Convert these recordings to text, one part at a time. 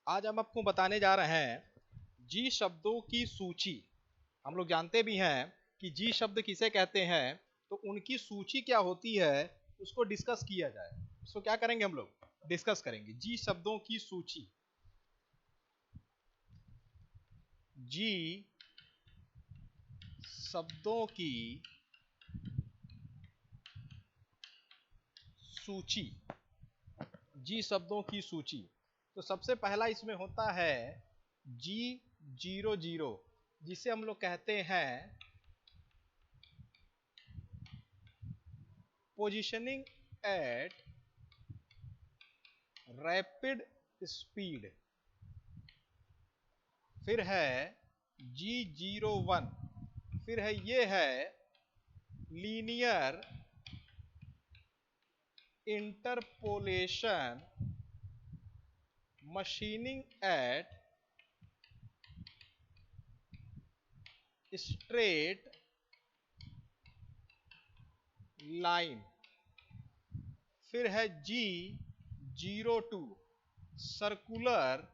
आज हम आपको बताने जा रहे हैं जी शब्दों की सूची। हम लोग जानते भी हैं कि जी शब्द किसे कहते हैं, तो उनकी सूची क्या होती है उसको डिस्कस किया जाए। उसको क्या करेंगे, हम लोग डिस्कस करेंगे जी शब्दों की सूची। जी शब्दों की सूची। जी शब्दों की सूची। तो सबसे पहला इसमें होता है G00, जिसे हम लोग कहते हैं पोजीशनिंग एट रैपिड स्पीड। फिर है G01, फिर है ये है linear interpolation machining at straight line. फिर है G02, सर्कुलर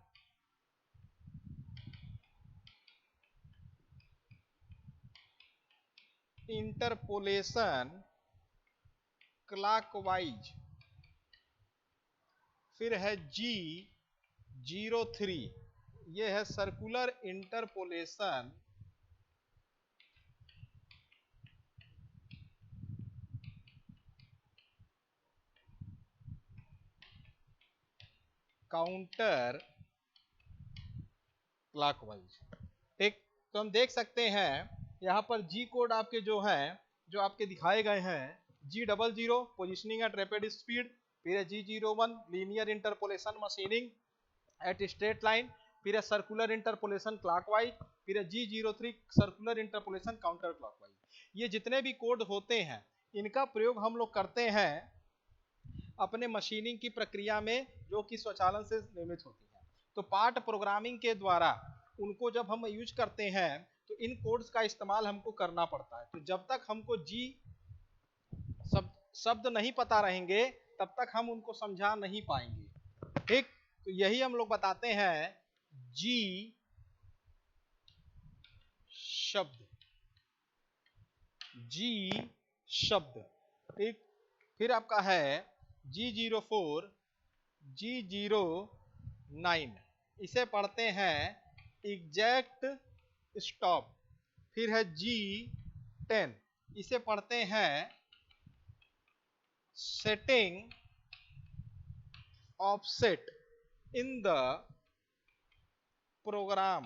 इंटरपोलेशन क्लॉकवाइज। फिर है G03, ये है सर्कुलर इंटरपोलेशन काउंटर क्लॉकवाइज। ठीक, तो हम देख सकते हैं यहाँ पर जी कोड आपके जो हैं, जो आपके दिखाए गए हैं, G00 positioning eight rapid speed, फिर है G01 linear interpolation machining at straight line, फिर है सर्कुलर इंटरपोलेशन क्लॉकवाइज, फिर है G03 circular interpolation counter clockwise. ये जितने भी कोड होते हैं इनका प्रयोग हम लोग करते हैं अपने मशीनिंग की प्रक्रिया में, जो कि स्वचालन से निर्मित होती है। तो पार्ट प्रोग्रामिंग के द्वारा उनको जब हम यूज करते हैं तो इन कोड्स का इस्तेमाल हमको करना पड़ता है। तो जब तक हमको जी शब्द नहीं पता रहेंगे तब तक हम उनको समझा नहीं पाएंगे। ठीक, तो यही हम लोग बताते हैं जी शब्द। जी शब्द। ठीक, फिर आपका है G04 G09, इसे पढ़ते हैं एग्जैक्ट स्टॉप। फिर है G10, इसे पढ़ते हैं setting offset in the program.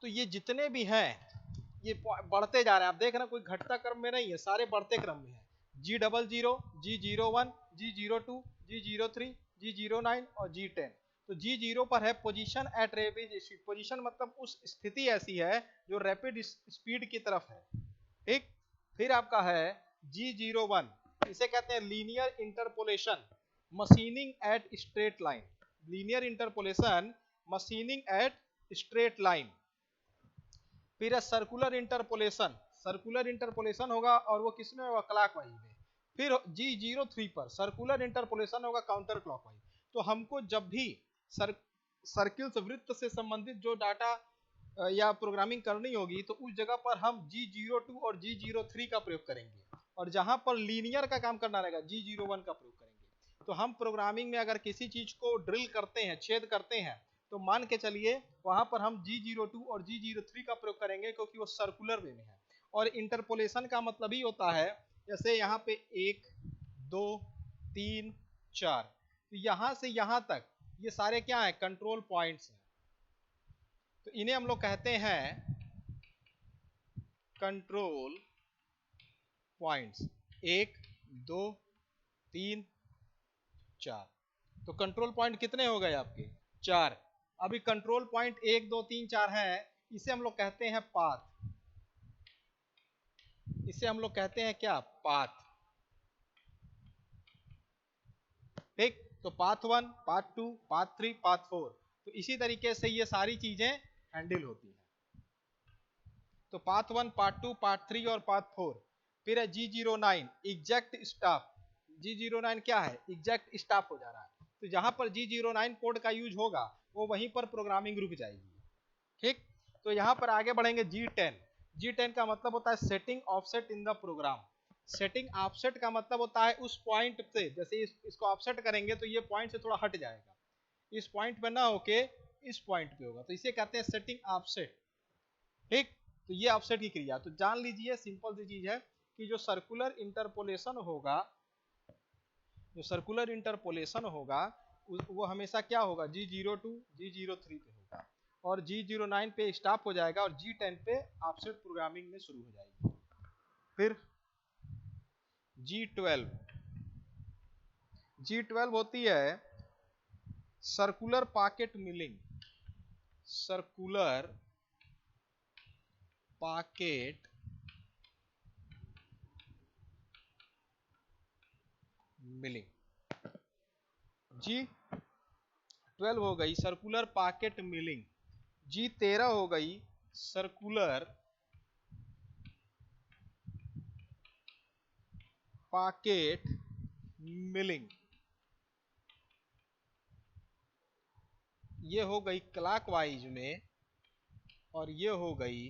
तो ये जितने भी हैं ये बढ़ते जा रहे हैं, आप देख रहे हैं कोई घटता क्रम में नहीं है, सारे बढ़ते क्रम में है। G00, G01, G02, G03, G09 और G10। तो G0 पर है position at rapid speed. Position मतलब उस स्थिति ऐसी है जो रैपिड स्पीड की तरफ है। ठीक, फिर आपका है G01, इसे कहते हैं linear interpolation machining at straight line. Linear interpolation machining at straight line. फिर है सर्कुलर इंटरपोलेशन, सर्कुलर इंटरपोलेशन होगा और वो किसमें होगा, क्लॉकवाइज में। फिर G03 पर सर्कुलर इंटरपोलेशन होगा काउंटर क्लॉकवाइज। तो हमको जब भी सर्किल्स वृत्त से संबंधित जो डाटा या प्रोग्रामिंग करनी होगी तो उस जगह पर हम G02 और G03 का प्रयोग करेंगे, और जहां पर लीनियर का काम करना रहेगा G01 का प्रयोग करेंगे। तो हम प्रोग्रामिंग में अगर किसी चीज को ड्रिल करते हैं, छेद करते हैं, तो मान के चलिए वहां पर हम G02 और G03 का प्रयोग करेंगे क्योंकि वो सर्कुलर वे में है। और इंटरपोलेशन का मतलब ही होता है, जैसे यहाँ पे 1 2 3 4, तो यहां से यहां तक ये सारे क्या है, कंट्रोल पॉइंट्स हैं। तो इन्हें हम लोग कहते हैं कंट्रोल पॉइंट्स, 1 2 3 4। तो कंट्रोल पॉइंट कितने हो गए आपके, 4। अभी कंट्रोल पॉइंट 1 2 3 4 है, इसे हम लोग कहते हैं पाथ। इसे हम लोग कहते हैं क्या, पाथ। ठीक, तो पाथ 1, पाथ 2, पाथ 3, पाथ 4। तो इसी तरीके से ये सारी चीजें हैंडल होती हैं। तो पाथ 1, पाथ 2, पाथ 3 और पाथ 4। फिर है G09 एग्जैक्ट स्टॉप। G09 क्या है, एग्जैक्ट स्टॉप हो जा रहा है, तो जहां पर G09 कोड का यूज होगा वो वहीं पर प्रोग्रामिंग रुक जाएगी। ठीक, तो यहाँ पर आगे बढ़ेंगे G10। G10 का मतलब होता है setting offset in the program. Setting offset का मतलब होता है उस पॉइंट से, जैसे इसको ऑफसेट करेंगे तो ये पॉइंट से थोड़ा हट जाएगा, इस पॉइंट पे ना होके इस पॉइंट पे होगा, तो इसे कहते हैं सेटिंग ऑफसेट। ठीक, तो ये ऑफसेट की क्रिया, तो जान लीजिए सिंपल सी चीज है कि जो सर्कुलर इंटरपोलेशन होगा, जो सर्कुलर इंटरपोलेशन होगा वो हमेशा क्या होगा, G02 G03 पे होगा, और G09 पे स्टॉप हो जाएगा और G10 पे ऑफसेट प्रोग्रामिंग में शुरू हो जाएगी। फिर G12, G12 होती है circular pocket milling, circular pocket milling. G12 हो गई सर्कुलर पॉकेट मिलिंग, G13 हो गई सर्कुलर पॉकेट मिलिंग, ये हो गई क्लॉकवाइज में, और ये हो गई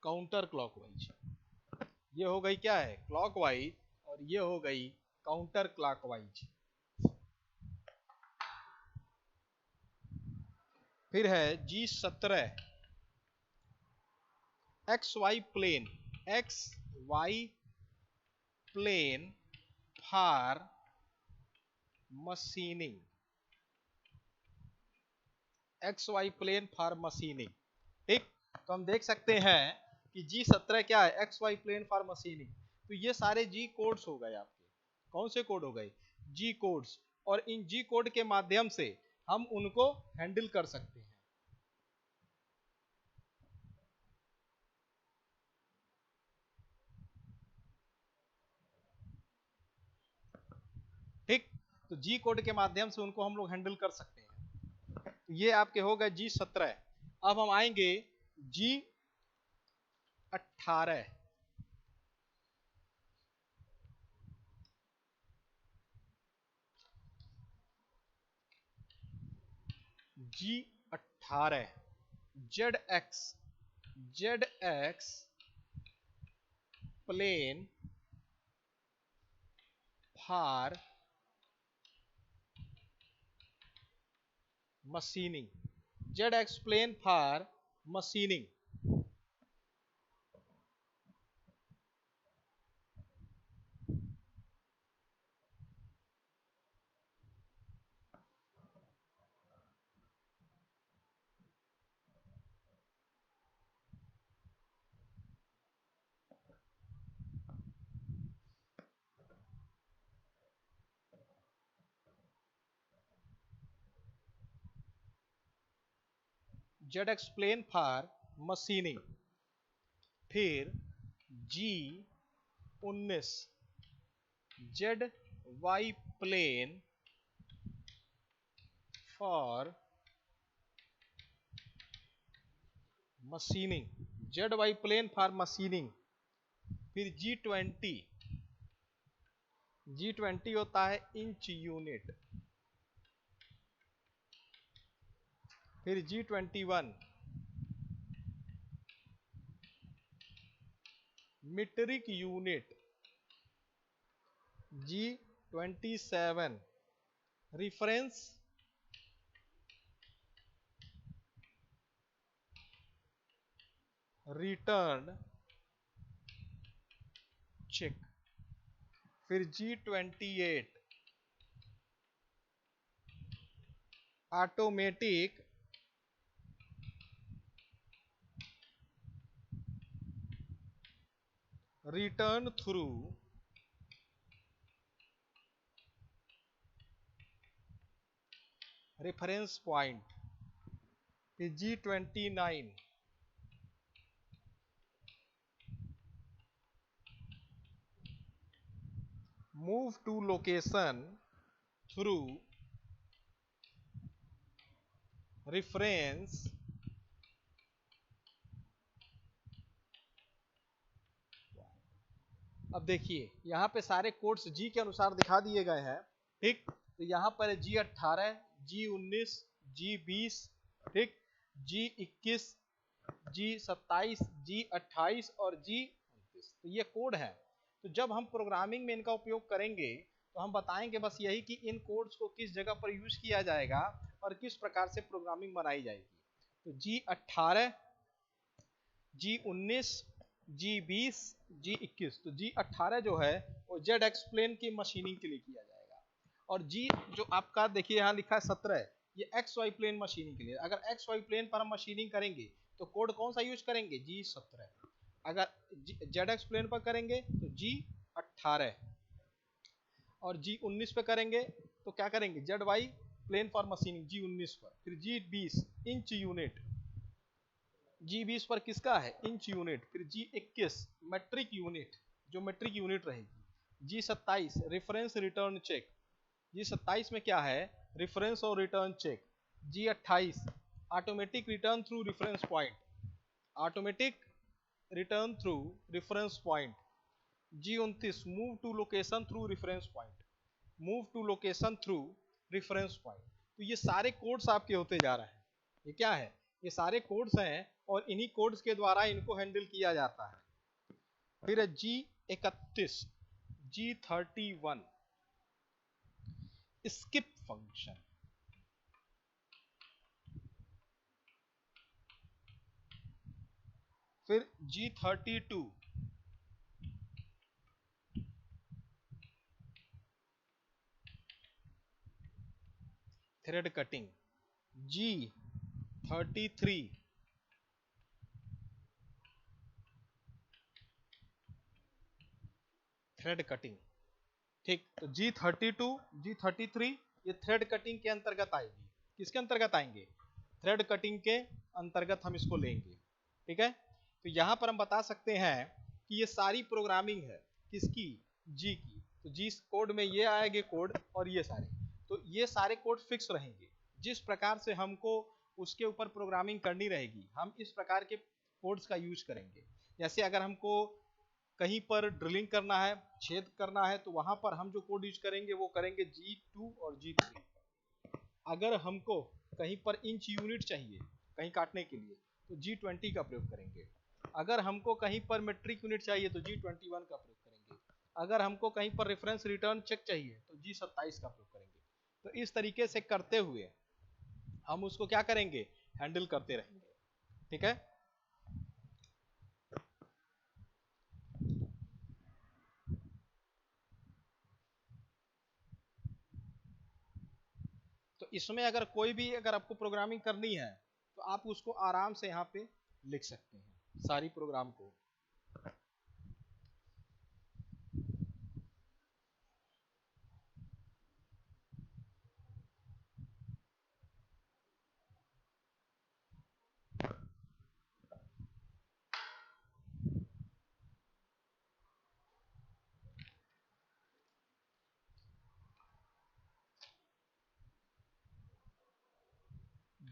काउंटर क्लॉकवाइज। ये हो गई क्या है, क्लॉकवाइज, और ये हो गई काउंटर क्लॉकवाइज। फिर है G17 X Y plane, X Y plane for machining, X Y plane for machining. ठीक, तो हम देख सकते हैं कि G17 क्या है, X Y plane for machining. तो ये सारे जी कोड्स हो गए आपके, कौन से कोड हो गए, जी कोड्स, और इन जी कोड के माध्यम से हम उनको हैंडल कर सकते हैं। ठीक, तो जी कोड के माध्यम से उनको हम लोग हैंडल कर सकते हैं। ये आपके हो गए G17। अब हम आएंगे G18। G18 ZX, ZX plane for machining, ZX plane for machining. ZX plane for machining. फिर G19 ZY plane for machining, ZY plane for machining. फिर G20 होता है इंच यूनिट। फिर G21 metric unit. G27 reference return check. फिर G28 automatic return through reference point. फिर G29 move to location through reference अब देखिए यहाँ पे सारे कोड्स जी के अनुसार दिखा दिए गए हैं, ठीक। तो यहाँ पर है G18, G19, G20, ठीक, G21, G27, G28 और G29। तो ये कोड है। तो जब हम प्रोग्रामिंग में इनका उपयोग करेंगे तो हम बताएंगे बस यही कि इन कोड्स को किस जगह पर यूज किया जाएगा और किस प्रकार से प्रोग्रामिंग बनाई जाएगी। तो G18, G19, G20, G21। तो G18 जो है वो जेड एक्सप्लेन की मशीनिंग के लिए किया जाएगा। और G जो आपका देखिए यहाँ लिखा है 17, ये एक्स वाई प्लेन मशीनिंग के लिए। अगर एक्स वाई प्लेन पर हम मशीनिंग करेंगे तो कोड कौन सा यूज करेंगे? G17। अगर जेड एक्स प्लेन पर करेंगे तो G18, और G19 पे करेंगे तो क्या करेंगे? Z Y plane for machining G19 पर। फिर G20 इंच यूनिट, G20 पर किसका है? Inch unit. फिर G21 मेट्रिक यूनिट, जो मेट्रिक यूनिट रहेगी। G27 reference return check, G27 में क्या है? रेफरेंस और return check. G28 automatic return through reference point, automatic return through reference point. G29 move to location through reference point, move to location through reference point. तो ये सारे codes आपके होते जा रहे हैं। ये क्या है? ये सारे कोड्स हैं और इन्हीं कोड्स के द्वारा इनको हैंडल किया जाता है। फिर है G31, G31 स्किप फंक्शन। फिर G32 thread cutting, G33 thread cutting, ठीक। तो G32, G33 ये थ्रेड कटिंग के अंतर्गत आएगी। किसके अंतर्गत आएंगे? थ्रेड कटिंग के अंतर्गत हम इसको लेंगे, ठीक है। तो यहां पर हम बता सकते हैं कि ये सारी प्रोग्रामिंग है किसकी? जी की। तो जी कोड में ये आएंगे कोड और ये सारे, तो ये सारे कोड फिक्स रहेंगे। जिस प्रकार से हमको उसके ऊपर प्रोग्रामिंग करनी रहेगी हम इस प्रकार के कोड्स का यूज करेंगे। जैसे अगर हमको कहीं पर ड्रिलिंग करना है, छेद करना है, तो वहां पर हम जो कोड यूज करेंगे वो करेंगे G2 और G3। अगर हमको कहीं पर इंच यूनिट चाहिए कहीं काटने के लिए तो G20 का प्रयोग करेंगे। अगर हमको कहीं पर मेट्रिक यूनिट चाहिए तो G21 का प्रयोग करेंगे। अगर हमको कहीं पर रेफरेंस रिटर्न चेक चाहिए तो G27 का प्रयोग करेंगे। तो इस तरीके से करते हुए हम उसको क्या करेंगे? हैंडल करते रहेंगे, ठीक है। तो इसमें अगर कोई भी अगर आपको प्रोग्रामिंग करनी है तो आप उसको आराम से यहाँ पे लिख सकते हैं सारी प्रोग्राम को।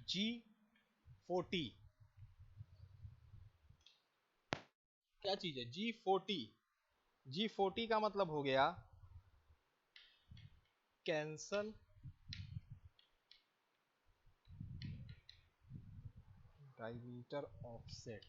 G40 क्या चीज है? G40 का मतलब हो गया कैंसल डायमीटर ऑफसेट।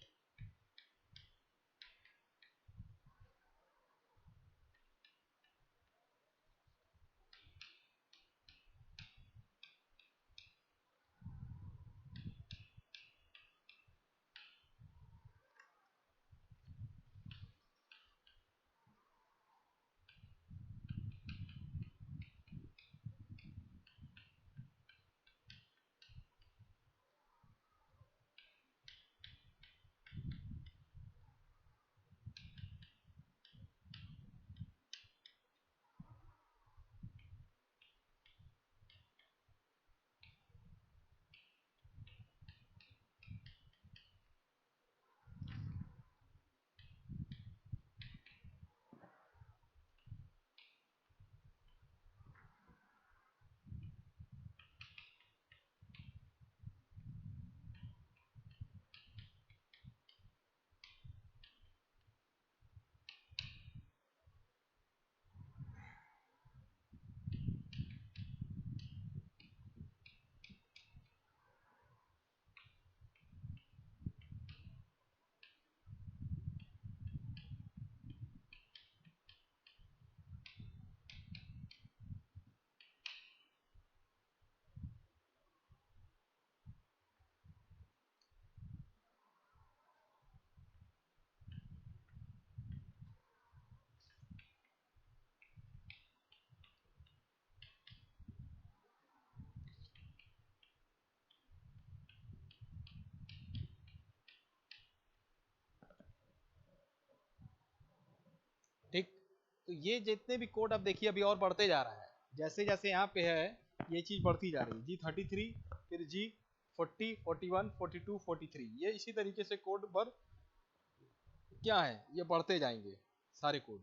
तो ये जितने भी कोड अब देखिए अभी और बढ़ते जा रहा है, जैसे जैसे यहाँ पे है ये चीज बढ़ती जा रही है, G33 फिर G40 41 42 43, ये इसी तरीके से कोड पर क्या है ये बढ़ते जाएंगे सारे कोड।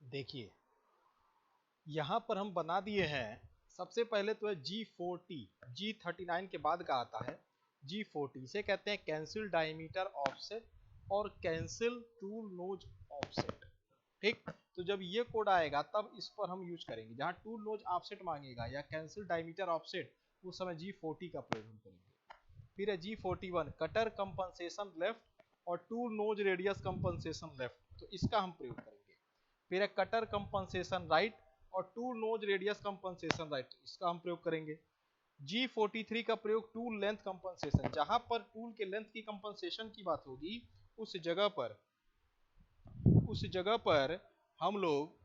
देखिए यहाँ पर हम बना दिए हैं, सबसे पहले तो है G40, G39 के बाद का आता है G40, इसे कहते हैं कैंसिल डायमीटर ऑफसेट और कैंसिल टूल नोज ऑफसेट। ठीक, तो जब ये कोड आएगा तब इस पर हम यूज करेंगे। जहाँ टूल नोज ऑफसेट मांगेगा या कैंसिल डायमीटर ऑफसेट, उस समय G40 का प्रयोग हम करेंगे। फिर है G41 कटर कंपनसेशन लेफ्ट और tool nose radius compensation left, तो इसका हम प्रयोग करेंगे। फिर है कटर कंपनसेशन राइट और tool nose radius compensation right, इसका हम प्रयोग करेंगे। G43 का प्रयोग टूल लेंथ कंपनसेशन, जहां पर टूल के लेंथ की कंपनसेशन की बात होगी उस जगह पर हम लोग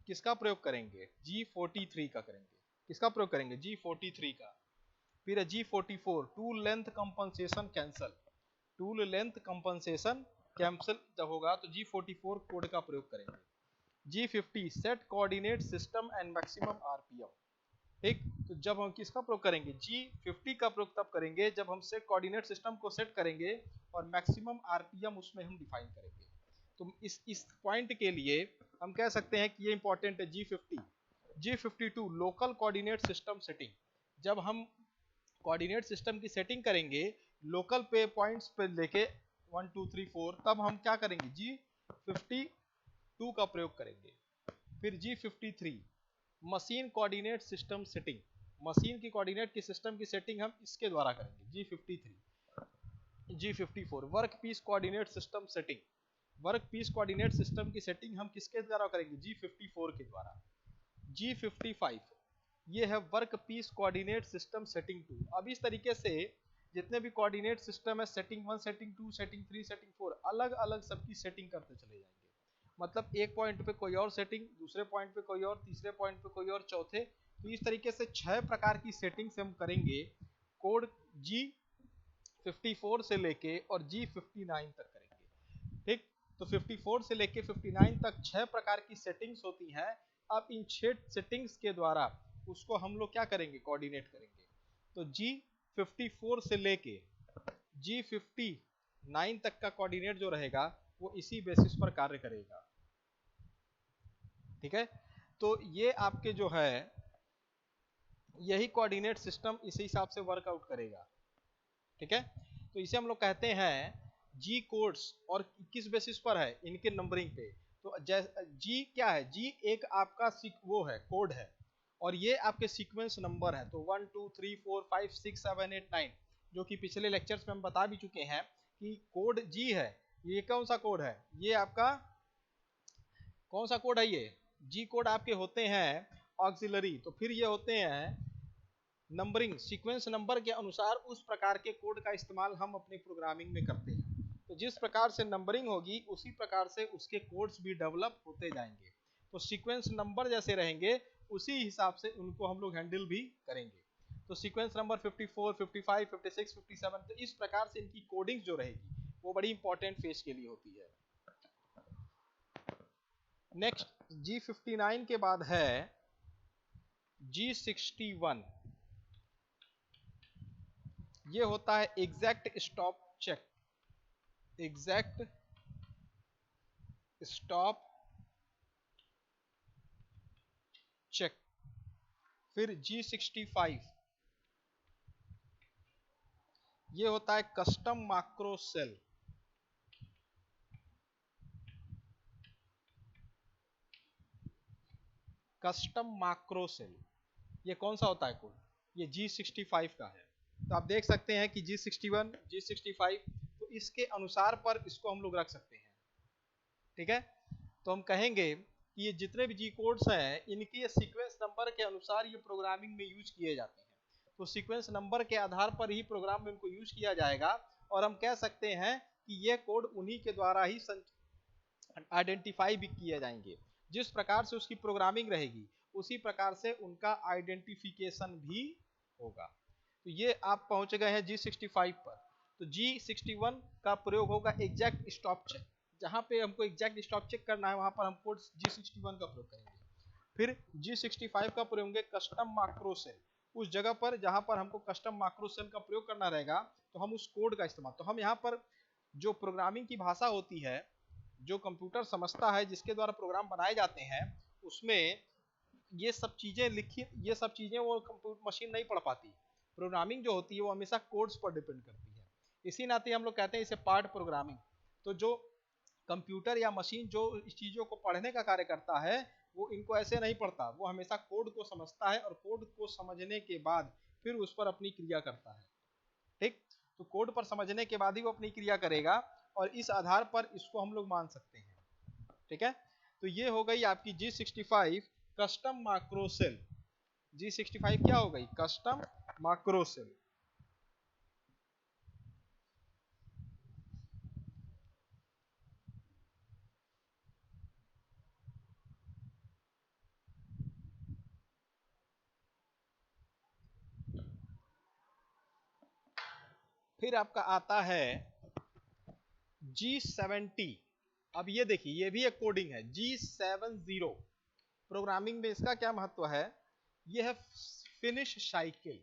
किसका प्रयोग करेंगे? G43 का करेंगे। किसका प्रयोग करेंगे? G43 का। फिर है G44 tool length compensation cancel. Tool length compensation cancel जब होगा तो G44 कोड का प्रयोग करेंगे। G50 set coordinate system and maximum RPM. ठीक, तो जब हम किसका प्रयोग करेंगे? G50 का प्रयोग तब करेंगे जब हम सेट कोऑर्डिनेट सिस्टम को सेट करेंगे और मैक्सिमम आरपीएम उसमें हम डिफाइन करेंगे। तो इस पॉइंट के लिए हम कह सकते हैं कि ये इंपॉर्टेंट है G50। G52 local coordinate system setting, जब हम कोऑर्डिनेट सिस्टम की सेटिंग करेंगे लोकल पे पॉइंट्स पे लेके 1 2 3 4, तब हम क्या करेंगे? G52 का प्रयोग करेंगे। फिर G53 machine coordinate system setting, machine की कोऑर्डिनेट की सिस्टम की सेटिंग हम इसके द्वारा करेंगे G53। G54 work piece coordinate system setting, work piece coordinate system की सेटिंग हम किसके द्वारा करेंगे? G54 के द्वारा। G55 ये है work piece coordinate system setting 2। अब इस तरीके से जितने भी कोऑर्डिनेट सिस्टम है, सेटिंग 1 सेटिंग 2 सेटिंग 3 सेटिंग 4, अलग अलग सबकी सेटिंग करते चले जाएंगे। मतलब एक पॉइंट पे कोई और सेटिंग, दूसरे पॉइंट पे कोई और, तीसरे पॉइंट पे कोई और, चौथे, तो इस तरीके से 6 प्रकार की सेटिंग से हम करेंगे कोड G54 से लेके और G59 तक करेंगे। ठीक, तो 54 से लेके 59 तक 6 प्रकार की सेटिंग्स होती हैं। अब इन 6 सेटिंग्स के द्वारा उसको हम लोग क्या करेंगे? कोऑर्डिनेट करेंगे। तो G54 से लेके G59 तक का कोऑर्डिनेट जो रहेगा वो इसी बेसिस पर कार्य करेगा। ठीक है, तो ये आपके जो है यही कोऑर्डिनेट सिस्टम इसी हिसाब से वर्कआउट करेगा। ठीक है, तो इसे हम लोग कहते हैं जी कोड्स। और किस बेसिस पर है? इनके नंबरिंग पे। तो जी क्या है? जी एक आपका वो है, कोड है, और ये आपके सीक्वेंस नंबर है। तो 1 2 3 4 5 6 7 8 9, जो कि पिछले लेक्चर्स में हम बता भी चुके हैं कि कोड जी है। ये कौन सा कोड है? ये आपका कौन सा कोड है? ये जी कोड आपके होते हैं ऑक्सिलरी। तो फिर ये होते हैं नंबरिंग, सीक्वेंस नंबर के अनुसार उस प्रकार के कोड का इस्तेमाल हम अपनी प्रोग्रामिंग में करते हैं। तो जिस प्रकार से नंबरिंग होगी उसी प्रकार से उसके कोड्स भी डेवलप होते जाएंगे। तो सीक्वेंस नंबर जैसे रहेंगे उसी हिसाब से उनको हम लोग हैंडल भी करेंगे। तो सीक्वेंस नंबर 54, 55, 56, 57, तो इस प्रकार से इनकी कोडिंग जो रहेगी वो बड़ी इंपॉर्टेंट फेज के लिए होती है। नेक्स्ट G59 के बाद है G61। ये होता है exact stop check, exact stop check. फिर G65 ये होता है custom macro cell, custom macro cell. ये कौन सा होता है कोड? ये G65 का है। तो आप देख सकते हैं कि G61, G65, तो इसके अनुसार पर इसको हम लोग रख सकते हैं। ठीक है, तो हम कहेंगे कि ये जितने भी जी कोड्स हैं इनके सीक्वेंस नंबर के अनुसार ये प्रोग्रामिंग में यूज किए जाते हैं। तो सीक्वेंस नंबर के आधार पर ही प्रोग्राम में इनको यूज किया जाएगा, और हम कह सकते हैं कि ये कोड उन्हीं के द्वारा ही आइडेंटिफाई भी किए जाएंगे। जिस प्रकार से उसकी प्रोग्रामिंग रहेगी उसी प्रकार से उनका आइडेंटिफिकेशन भी होगा। तो ये आप पहुंच गए हैं G65 पर। तो G61 का प्रयोग होगा एग्जैक्ट स्टॉप चेक। जहां पे हमको एग्जैक्ट स्टॉप चेक करना है वहां पर हम कोड G61 का प्रयोग करेंगे। फिर G65 का प्रयोग होंगे कस्टम मैक्रो सेल। उस जगह पर जहां पर हमको कस्टम मैक्रो सेल का प्रयोग करना रहेगा तो हम उस कोड का इस्तेमाल, तो हम यहाँ पर जो प्रोग्रामिंग की भाषा होती है, जो कंप्यूटर समझता है, जिसके द्वारा प्रोग्राम बनाए जाते हैं, उसमें ये सब चीजें लिखी, ये सब चीजें वो कंप्यूटर मशीन नहीं पढ़ पाती। प्रोग्रामिंग जो होती है वो हमेशा कोड्स पर डिपेंड करती है। इसी नाते हम लोग कहते हैं इसे पार्ट प्रोग्रामिंग। तो जो कंप्यूटर या मशीन जो इस चीज़ों को पढ़ने का कार्य करता है वो इनको ऐसे नहीं पढ़ता, वो हमेशा कोड को समझता है और कोड को समझने के बाद फिर उस पर अपनी क्रिया करता है। ठीक, तो कोड पर समझने के बाद ही वो अपनी क्रिया करेगा और इस आधार पर इसको हम लोग मान सकते हैं। ठीक है, तो ये हो गई आपकी G65 custom micro cell. G65 क्या हो गई? Custom micro cell. फिर आपका आता है G70। अब ये देखिए, ये भी एक कोडिंग है। G70 प्रोग्रामिंग में इसका क्या महत्व है? ये है फिनिश साइकिल।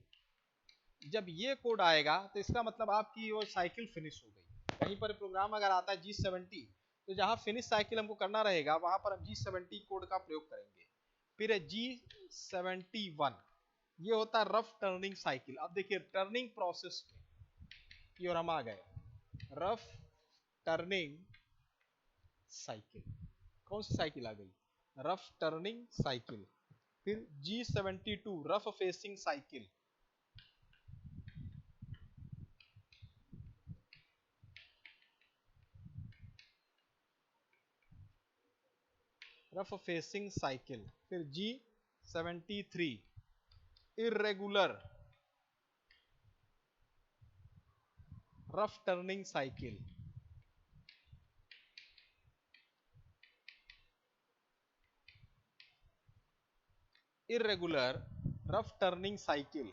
जब ये कोड आएगा तो इसका मतलब आपकी वो साइकिल फिनिश हो गई। कहीं पर प्रोग्राम अगर आता है G70 तो जहां फिनिश साइकिल हमको करना रहेगा वहां पर हम G70 कोड का प्रयोग करेंगे। फिर है G71, ये होता है रफ टर्निंग साइकिल। अब देखिए टर्निंग प्रोसेस की ओर हम आ गए। रफ टर्निंग साइकिल, कौन सी साइकिल आ गई? Rough turning cycle. फिर G72 rough facing cycle. Rough facing cycle. फिर G73 irregular rough turning cycle. Irregular rough turning cycle.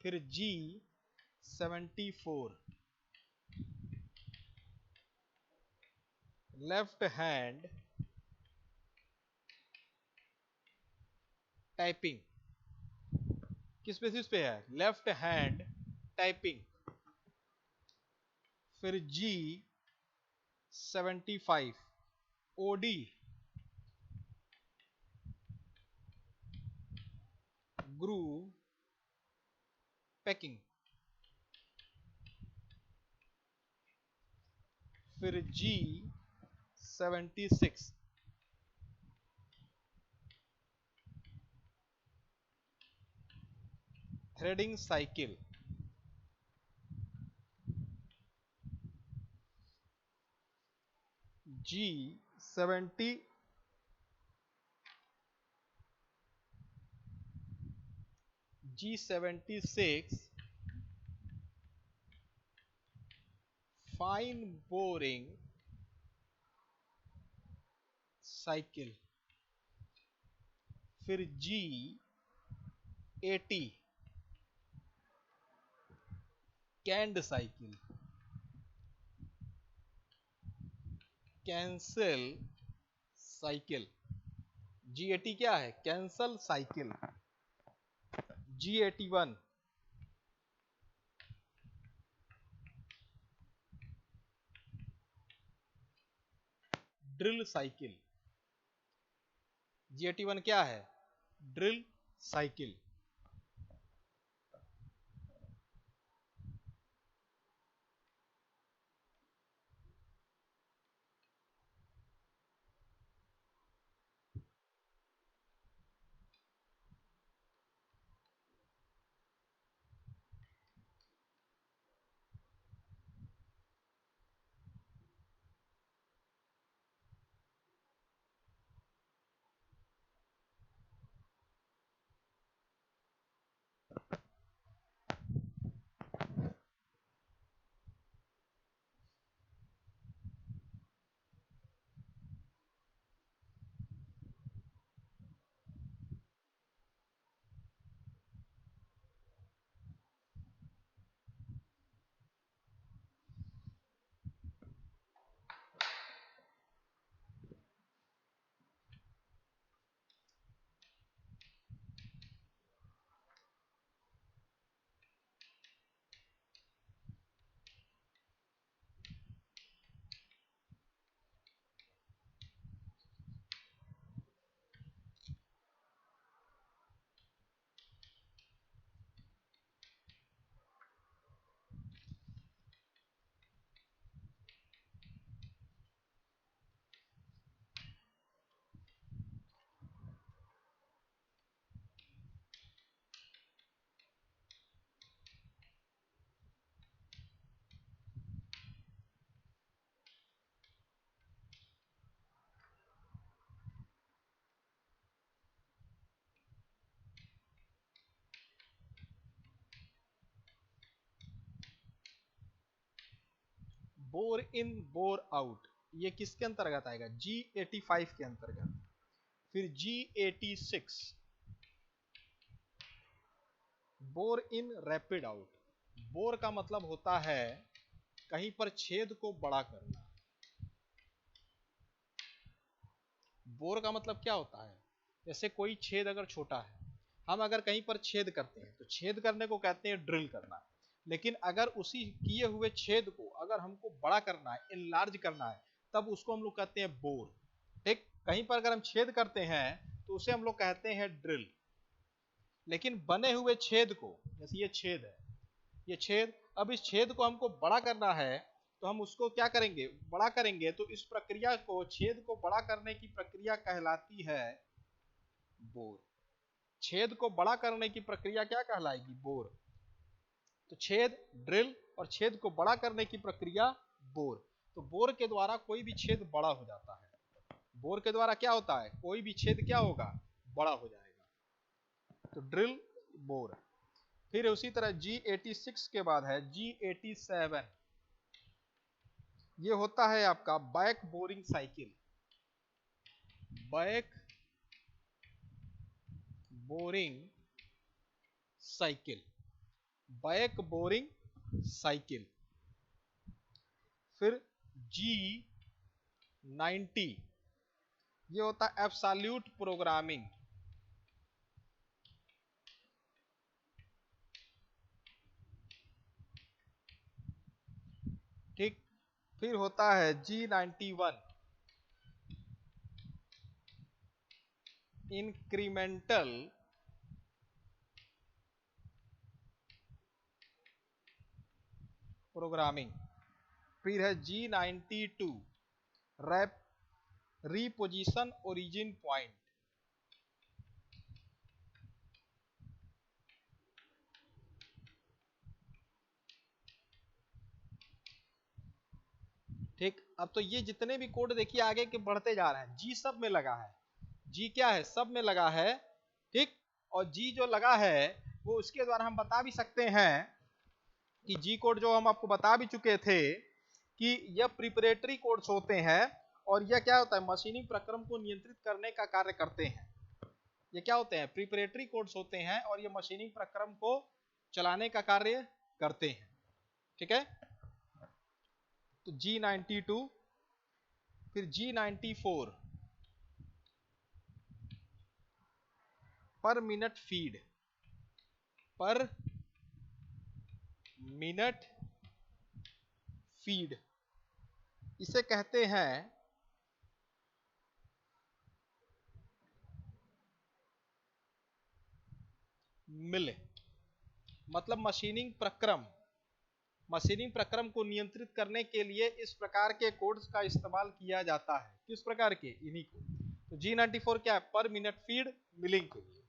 फिर G74 लेफ्ट हैंड टाइपिंग। किस बेसिस पे है? Left hand typing. फिर G75 OD groove packing. फिर G76 threading cycle. G76 fine boring cycle. फिर G80 canned cycle. Cancel cycle. G80 क्या है? Cancel cycle. G81 drill cycle. G81 क्या है? Drill cycle. बोर इन बोर आउट, ये किसके अंतर्गत आएगा? G85 के अंतर्गत। फिर G86 बोर इन रैपिड आउट। बोर का मतलब होता है कहीं पर छेद को बड़ा करना। बोर का मतलब क्या होता है? जैसे कोई छेद अगर छोटा है, हम अगर कहीं पर छेद करते हैं तो छेद करने को कहते हैं ड्रिल करना। लेकिन अगर उसी किए हुए छेद को अगर हमको बड़ा करना है, इनलार्ज करना है, तब उसको हम लोग कहते हैं बोर। ठीक, कहीं पर अगर हम छेद करते हैं तो उसे हम लोग कहते हैं ड्रिल। लेकिन बने हुए छेद को, जैसे ये छेद है, ये छेद, अब इस छेद को हमको बड़ा करना है तो हम उसको क्या करेंगे? बड़ा करेंगे। तो इस प्रक्रिया को, छेद को बड़ा करने की प्रक्रिया कहलाती है बोर। छेद को बड़ा करने की प्रक्रिया क्या कहलाएगी? बोर। तो छेद ड्रिल और छेद को बड़ा करने की प्रक्रिया बोर। तो बोर के द्वारा कोई भी छेद बड़ा हो जाता है। बोर के द्वारा क्या होता है? कोई भी छेद क्या होगा? बड़ा हो जाएगा। तो ड्रिल, बोर। फिर उसी तरह G86 के बाद है G87। ये होता है आपका back boring cycle. Back boring cycle, back boring cycle. फिर G90, ये होता है एब्सोल्यूट प्रोग्रामिंग। ठीक, फिर होता है G91 इंक्रीमेंटल प्रोग्रामिंग। फिर है G92 rap reposition origin point. ठीक, अब तो ये जितने भी कोड देखिए आगे के बढ़ते जा रहे हैं, जी सब में लगा है। जी क्या है? सब में लगा है। ठीक, और जी जो लगा है वो उसके द्वारा हम बता भी सकते हैं कि जी कोड जो हम आपको बता भी चुके थे कि यह प्रिपरेटरी कोड्स होते हैं और यह क्या होता है? मशीनिंग प्रक्रम को नियंत्रित करने का कार्य करते हैं। ये क्या होते हैं? प्रिपरेटरी कोड्स होते हैं और ये मशीनिंग प्रक्रम को चलाने का कार्य करते हैं। ठीक है, तो G92, फिर G94 पर मिनट फीड, पर मिनट फीड, इसे कहते हैं मिल। मतलब मशीनिंग प्रक्रम, मशीनिंग प्रक्रम को नियंत्रित करने के लिए इस प्रकार के कोड्स का इस्तेमाल किया जाता है। किस प्रकार के? इन्हीं को। तो G94 क्या है? पर मिनट फीड मिलिंग के लिए।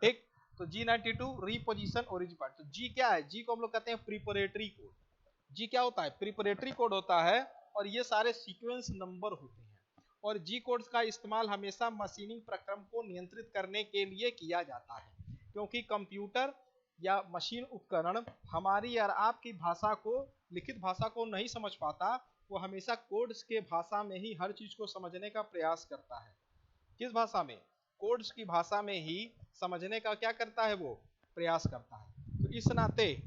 ठीक, तो G92 रिपोजिशन ओरिजिन पॉइंट। तो G क्या है? G को हम लोग कहते हैं प्रिपरेटरी कोड। G क्या होता है? प्रिपरेटरी कोड होता है और ये सारे सीक्वेंस नंबर होते हैं। और G कोड्स का इस्तेमाल हमेशा मशीनिंग प्रक्रम को नियंत्रित करने के लिए किया जाता है, क्योंकि कंप्यूटर या मशीन उपकरण हमारी और आपकी भाषा को, लिखित भाषा को नहीं समझ पाता। वो हमेशा कोड्स के भाषा में ही हर चीज को समझने का प्रयास करता है। किस भाषा में? कोड्स की भाषा में ही समझने का क्या करता है? वो प्रयास करता है। तो इस नाते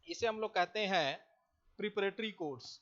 इसे हम लोग कहते हैं प्रिपरेटरी कोड्स।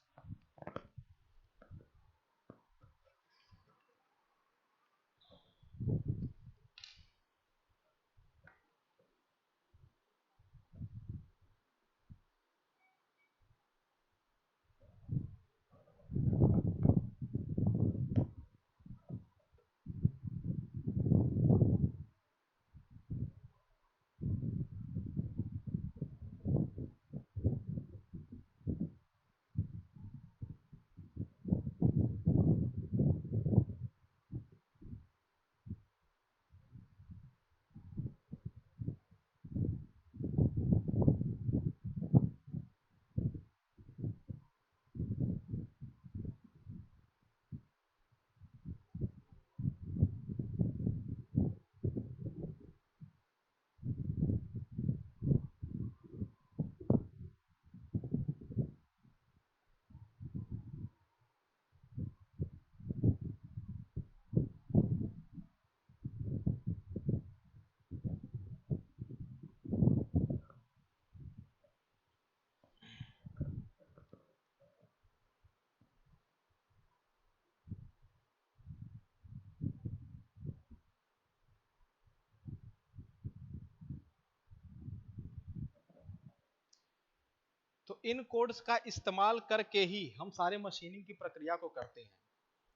तो इन कोड्स का इस्तेमाल करके ही हम सारे मशीनिंग की प्रक्रिया को करते हैं।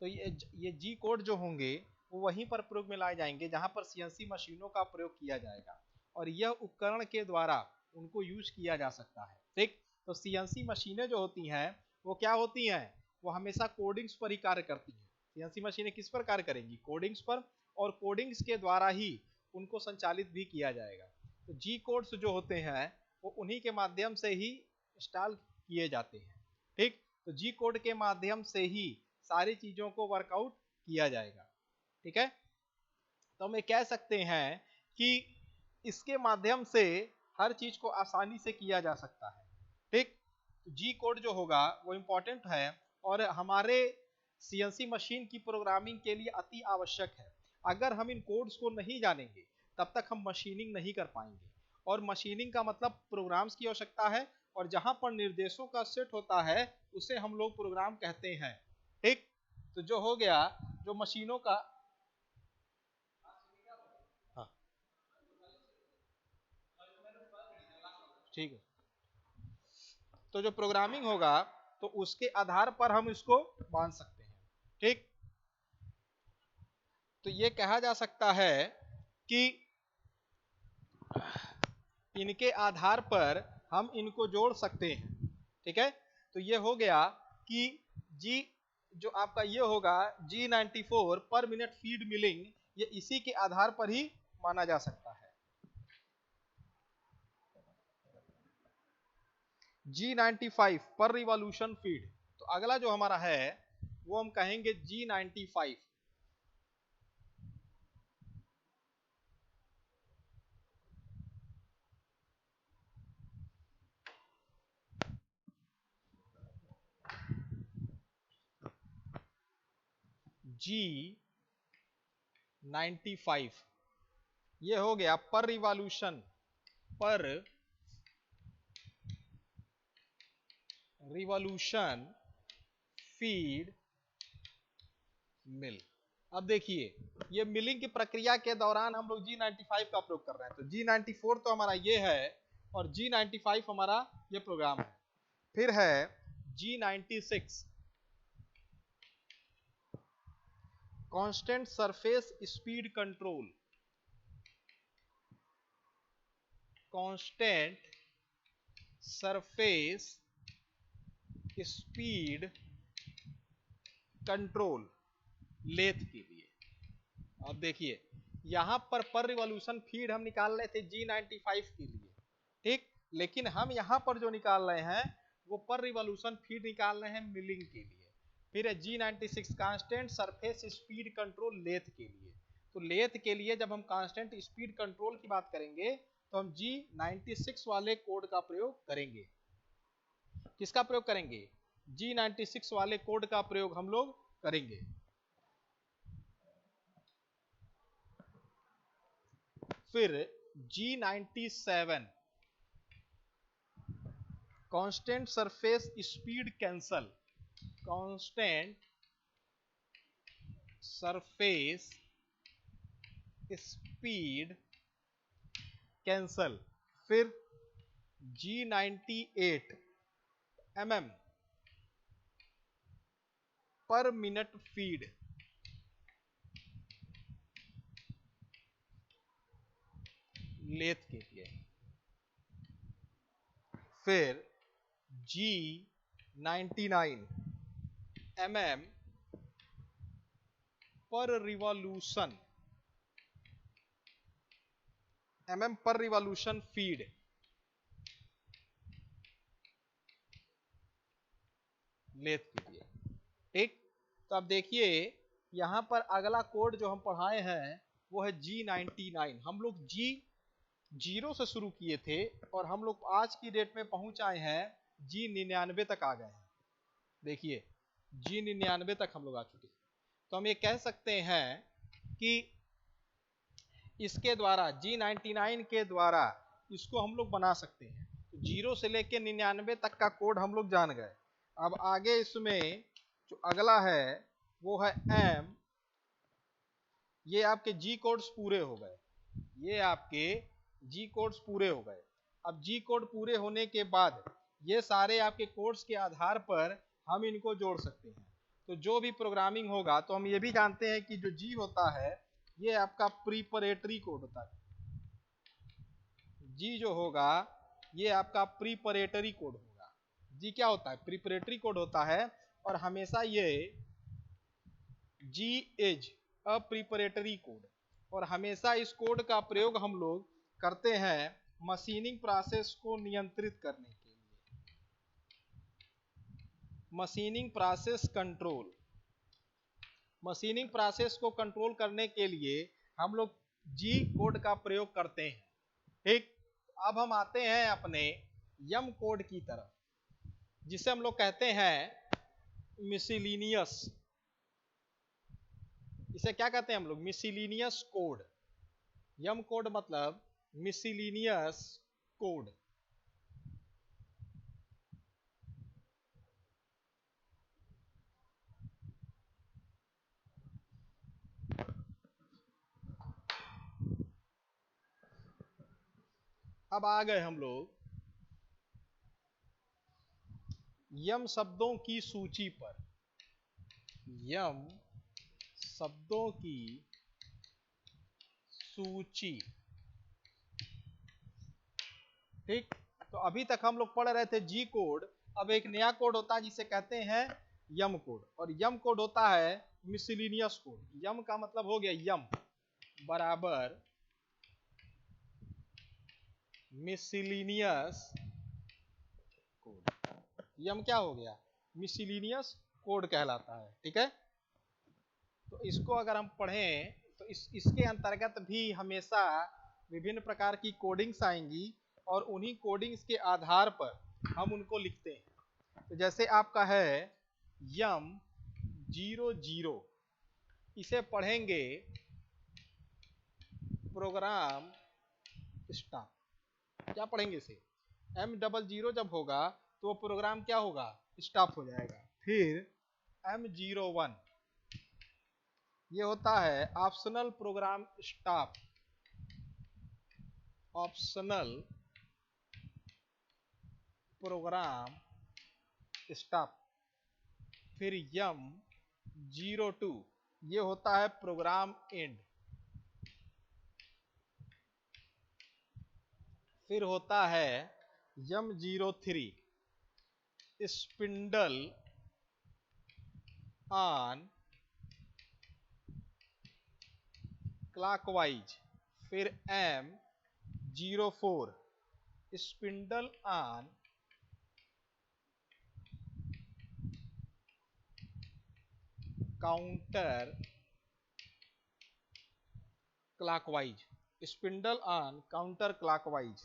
तो ये जी कोड जो होंगे वो वहीं पर प्रयोग में लाए जाएंगे जहां पर सीएनसी मशीनों का प्रयोग किया जाएगा और यह उपकरण के द्वारा उनको यूज किया जा सकता है। ठीक, तो सीएनसी मशीनें जो होती हैं वो क्या होती हैं, वो हमेशा कोडिंग्स पर ही कार्य करती हैं। सीएनसी मशीनें किस पर कार्य करेंगी, कोडिंग्स पर, और कोडिंग्स के द्वारा ही उनको संचालित भी किया जाएगा। तो जी कोड्स जो होते हैं वो उन्हीं के माध्यम से ही इंस्टॉल किए जाते हैं। ठीक, तो जी कोड के माध्यम से ही सारी चीजों को वर्कआउट किया जाएगा। ठीक है, तो हम ये कह सकते हैं कि इसके माध्यम से हर चीज को आसानी से किया जा सकता है। ठीक, जी कोड जो होगा वो इम्पोर्टेंट है और हमारे सीएनसी मशीन की प्रोग्रामिंग के लिए अति आवश्यक है। अगर हम इन कोड्स को नहीं जानेंगे तब तक हम मशीनिंग नहीं कर पाएंगे, और मशीनिंग का मतलब प्रोग्राम्स की आवश्यकता है, और जहां पर निर्देशों का सेट होता है उसे हम लोग प्रोग्राम कहते हैं। ठीक, तो जो हो गया जो मशीनों का, हाँ ठीक है, तो जो प्रोग्रामिंग होगा तो उसके आधार पर हम इसको मान सकते हैं। ठीक, तो ये कहा जा सकता है कि इनके आधार पर हम इनको जोड़ सकते हैं। ठीक है, तो ये हो गया कि जी जो आपका ये होगा G94 पर मिनट फीड मिलिंग, ये इसी के आधार पर ही माना जा सकता है। G95 पर रिवॉल्यूशन फीड, तो अगला जो हमारा है वो हम कहेंगे G95। G95 ये हो गया पर रिवॉल्यूशन, पर रिवॉल्यूशन फीड मिल। अब देखिए ये मिलिंग की प्रक्रिया के दौरान हम लोग G95 का प्रयोग कर रहे हैं, तो G94 तो हमारा ये है और G95 हमारा ये प्रोग्राम है। फिर है G96 constant surface speed control, constant surface speed control lathe के लिए। अब देखिए यहां पर रिवॉल्यूशन फीड हम निकाल रहे थे G95 के लिए। ठीक, लेकिन हम यहां पर जो निकाल रहे हैं वो पर रिवॉल्यूशन फीड निकाल रहे हैं मिलिंग के लिए। फिर है G96 constant surface speed control lathe के लिए। तो लेथ के लिए जब हम कांस्टेंट स्पीड कंट्रोल की बात करेंगे तो हम G96 वाले कोड का प्रयोग करेंगे। किसका प्रयोग करेंगे, G96 वाले कोड का प्रयोग हम लोग करेंगे। फिर G97 constant surface speed cancel, constant surface speed cancel. फिर G98 mm पर मिनट फीड, लेथ के लिए। फिर G99 mm पर रिवॉल्यूशन, mm पर रिवॉल्यूशन फीड, लेथ के लिए। ठीक, तो अब देखिए यहां पर अगला कोड जो हम पढ़ाए हैं वो है G99। हम लोग G0 से शुरू किए थे और हम लोग आज की डेट में पहुंच आए हैं G99 तक आ गए हैं। देखिए G99 तक हम लोग आ चुके हैं। तो हम ये कह सकते हैं कि इसके द्वारा G99 के द्वारा इसको हम लोग बना सकते हैं। तो 0 से लेके 99 तक का कोड हम लोग जान गए। अब आगे इसमें जो अगला है वो है M। ये आपके जी कोड्स पूरे हो गए, ये आपके जी कोड्स पूरे हो गए। अब जी कोड पूरे होने के बाद ये सारे आपके कोड्स के आधार पर हम इनको जोड़ सकते हैं। तो जो भी प्रोग्रामिंग होगा, तो हम ये भी जानते हैं कि जो जी होता है ये आपका प्रीपरेटरी कोड होता है। जी जो होगा ये आपका प्रीपरेटरी कोड होगा। जी क्या होता है? प्रीपरेटरी कोड होता है। और हमेशा ये जी इज अ प्रीपरेटरी कोड, और हमेशा इस कोड का प्रयोग हम लोग करते हैं मशीनिंग प्रोसेस को नियंत्रित करने के लिए। Machining process control, machining process को कंट्रोल करने के लिए हम लोग जी कोड का प्रयोग करते हैं। ठीक, अब हम आते हैं अपने यम कोड की तरफ, जिसे हम लोग कहते हैं मिसलिनियस। इसे क्या कहते हैं हम लोग? Miscellaneous code. यम कोड मतलब मिसलिनियस कोड। अब आ गए हम लोग यम शब्दों की सूची पर। यम शब्दों की सूची। ठीक, तो अभी तक हम लोग पढ़ रहे थे जी कोड। अब एक नया कोड होता है जिसे कहते हैं यम कोड, और यम कोड होता है मिसलिनियस कोड। यम का मतलब हो गया यम बराबर मिसलिनियस कोड। यम क्या हो गया? मिसलिनियस कोड कहलाता है। ठीक है, तो इसको अगर हम पढ़ें तो इसके अंतर्गत भी हमेशा विभिन्न प्रकार की कोडिंग्स आएंगी, और उन्हीं कोडिंग्स के आधार पर हम उनको लिखते हैं। तो जैसे आपका है यम 00, इसे पढ़ेंगे प्रोग्राम स्टॉप। क्या पढ़ेंगे इसे? M00 जब होगा तो वो प्रोग्राम क्या होगा? स्टॉप हो जाएगा। फिर M01 ये होता है optional program stop. Optional program stop. फिर M02 ये होता है प्रोग्राम एंड। फिर होता है M03 स्पिंडल ऑन क्लॉकवाइज। फिर M04 spindle on counter clockwise. Spindle on counter clockwise.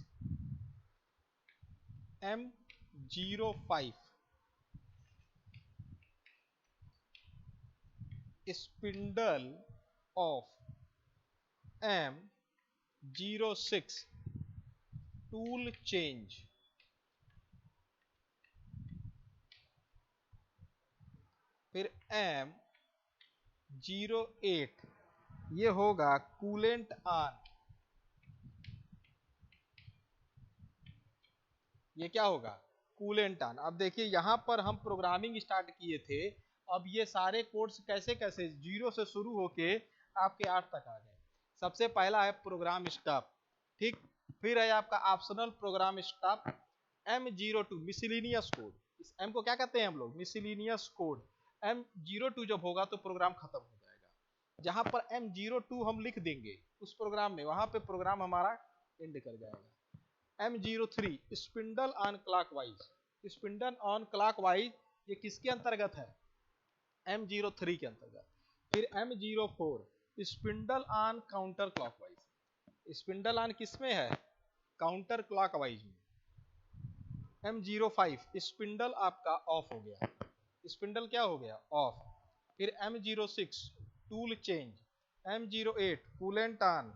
M05 spindle of M06 tool change. फिर M08 ये होगा कूलेंट ऑन। ये क्या होगा? Coolant on. अब देखिए यहाँ पर हम प्रोग्रामिंग स्टार्ट किए थे। अब ये सारे कोड्स कैसे कैसे 0 से शुरू होके आपके 8 तक आ गए। सबसे पहला है प्रोग्राम स्टॉप। ठीक, फिर है आपका optional program stop. M02 miscellaneous code. इस M को क्या कहते हैं हम लोग? Miscellaneous code. M02 जब होगा तो प्रोग्राम खत्म हो जाएगा। जहां पर M02 हम लिख देंगे उस प्रोग्राम में, वहां पे प्रोग्राम हमारा एंड कर जाएगा। M03 spindle on clockwise. Spindle on clockwise ये किसके अंतर्गत है? M03 के अंतर्गत। फिर M04 spindle on counter clockwise. Spindle on किस में है? काउंटर क्लॉकवाइज में। M05 स्पिंडल आपका ऑफ हो गया। स्पिंडल क्या हो गया? ऑफ। फिर M06 tool change. M08 coolant on.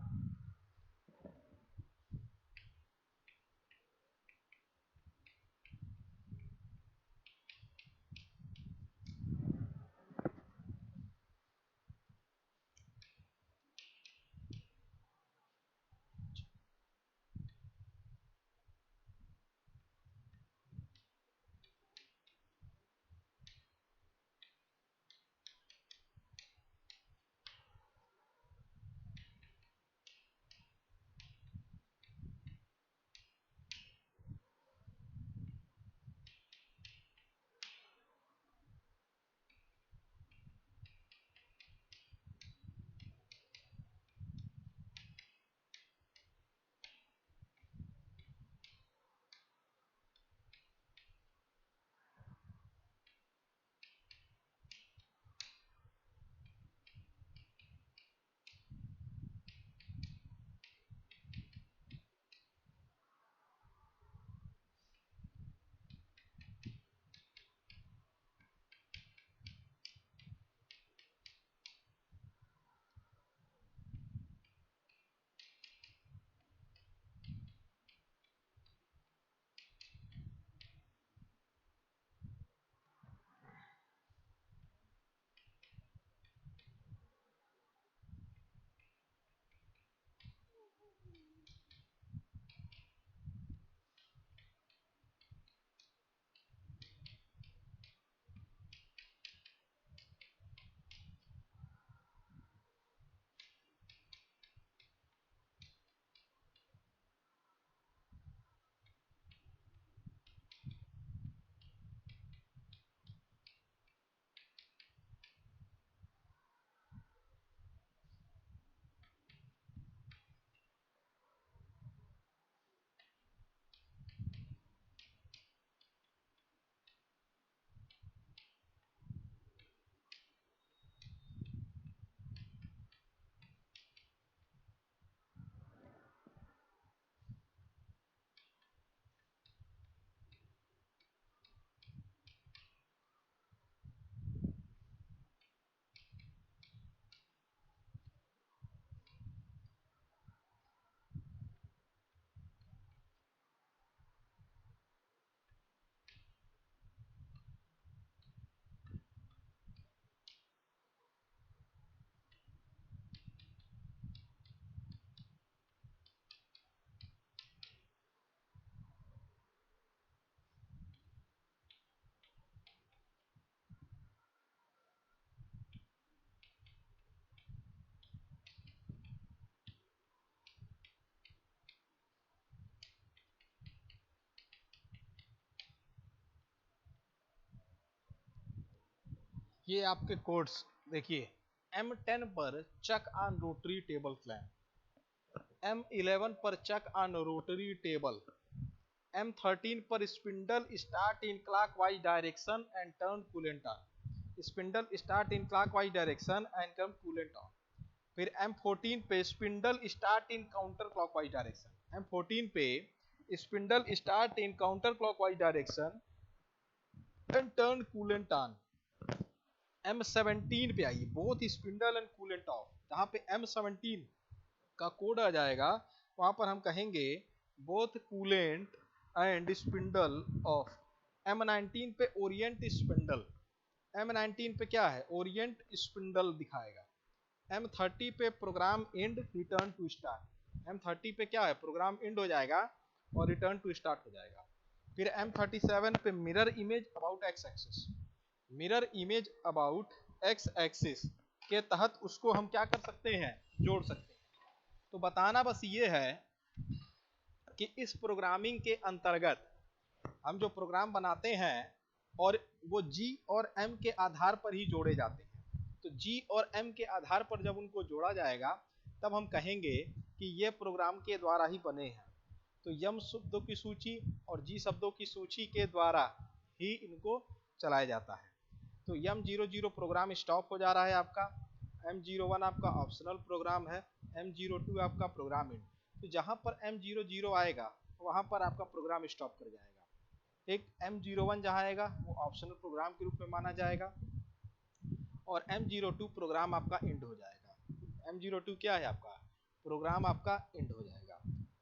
ये आपके कोड्स देखिए, M10 पर chuck on rotary table clamp, M11 पर chuck on rotary table, M13 पर spindle start in clockwise direction and turn coolant on, spindle start in clockwise direction and turn coolant on. फिर M14 पे spindle start in counter clockwise direction, M14 पे spindle start in counter clockwise direction and turn coolant on. M17 पे आइए, both spindle and coolant off, जहाँ पे M17 का code आ जाएगा वहां पर हम कहेंगे both coolant and spindle of. M19 पे ओरिएंट स्पिंडल, M19 पे क्या है, ओरिएंट स्पिंडल दिखाएगा। M30 पे program end return to start, M30 पे क्या है, प्रोग्राम एंड हो जाएगा और रिटर्न टू स्टार्ट हो जाएगा। फिर M37 पे mirror image about x axis, mirror image about x axis के तहत उसको हम क्या कर सकते हैं, जोड़ सकते हैं। तो बताना बस ये है कि इस प्रोग्रामिंग के अंतर्गत हम जो प्रोग्राम बनाते हैं और वो G और M के आधार पर ही जोड़े जाते हैं। तो G और M के आधार पर जब उनको जोड़ा जाएगा तब हम कहेंगे कि ये प्रोग्राम के द्वारा ही बने हैं। तो M शब्दों की सूची और G शब्दों की सूची के द्वारा ही इनको चलाया जाता है। तो M00 प्रोग्राम स्टॉप हो जा रहा है आपका, M01 आपका ऑप्शनल प्रोग्राम है, M02 आपका प्रोग्राम एंड। तो जहां पर M00 आएगा वहां पर आपका प्रोग्राम स्टॉप कर जाएगा। एक M01 जहां आएगा वो ऑप्शनल प्रोग्राम के रूप में माना जाएगा और M02 प्रोग्राम आपका एंड हो जाएगा। M02 क्या है आपका, प्रोग्राम आपका एंड हो जाएगा।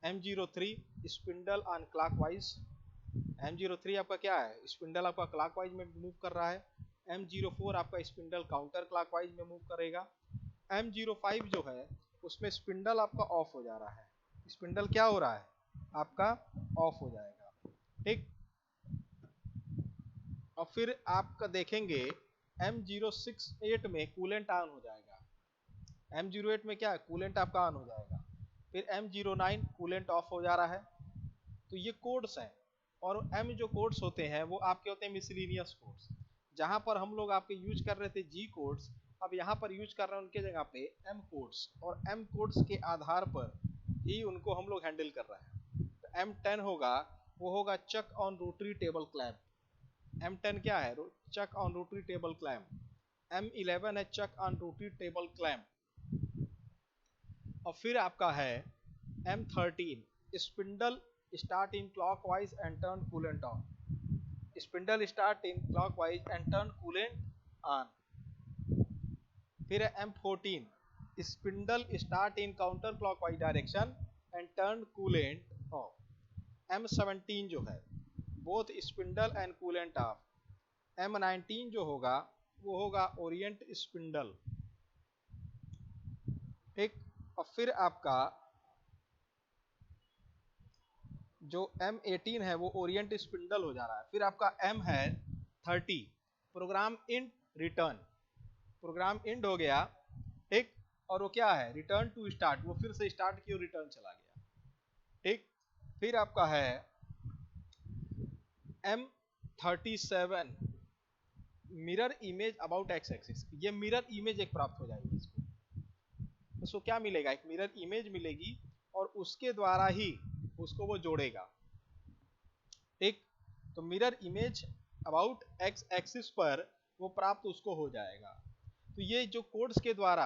M03 spindle on clockwise, M03 आपका क्या है, स्पिंडल आपका क्लॉकवाइज में मूव कर रहा है। M04 आपका स्पिंडल काउंटर क्लॉकवाइज में मूव करेगा। M05 जो है उसमें स्पिंडल आपका ऑफ हो जा रहा है, स्पिंडल क्या हो रहा है आपका, ऑफ हो जाएगा। ठीक, और फिर आपका देखेंगे M068 में कूलेंट ऑन हो जाएगा, M08 में क्या है, कूलेंट आपका ऑन हो जाएगा। फिर M09 कूलेंट ऑफ हो जा रहा है। तो ये कोड्स हैं, और M जो कोड्स होते हैं वो आपके होते हैं मिसलिनियस कोड्स। जहां पर हम लोग आपके यूज कर रहे थे G कोड्स, अब यहाँ पर यूज कर रहे हैं उनके जगह पे M कोड्स, और M कोड्स के आधार पर ही उनको हम लोग हैंडल कर रहे हैं। तो M10 होगा, वो होगा chuck on rotary table clamp, M10 क्या है, chuck on rotary table clamp. M11 है chuck on rotary table clamp. और फिर आपका है M13 spindle start in clockwise and turn coolant on, spindle start in clockwise and turn coolant on. फिर है M14 spindle start in counter clockwise direction and turn coolant off. M17 जो है both spindle and coolant off. M19 जो होगा वो होगा Orient spindle. ठीक, और फिर आपका जो M18 है वो ओरिएंट स्पिंडल हो जा रहा है। फिर आपका M है 30 program end return, program end हो गया। ठीक, और वो क्या है, रिटर्न टू स्टार्ट, वो फिर से स्टार्ट की और रिटर्न चला गया। ठीक, फिर आपका है M37 mirror image about x axis, ये मिरर इमेज एक प्राप्त हो जाएगी इसको, उसको क्या मिलेगा, एक मिरर इमेज मिलेगी और उसके द्वारा ही उसको वो जोड़ेगा। ठीक, तो mirror image about x axis पर वो प्राप्त उसको हो जाएगा। तो ये जो कोड्स के द्वारा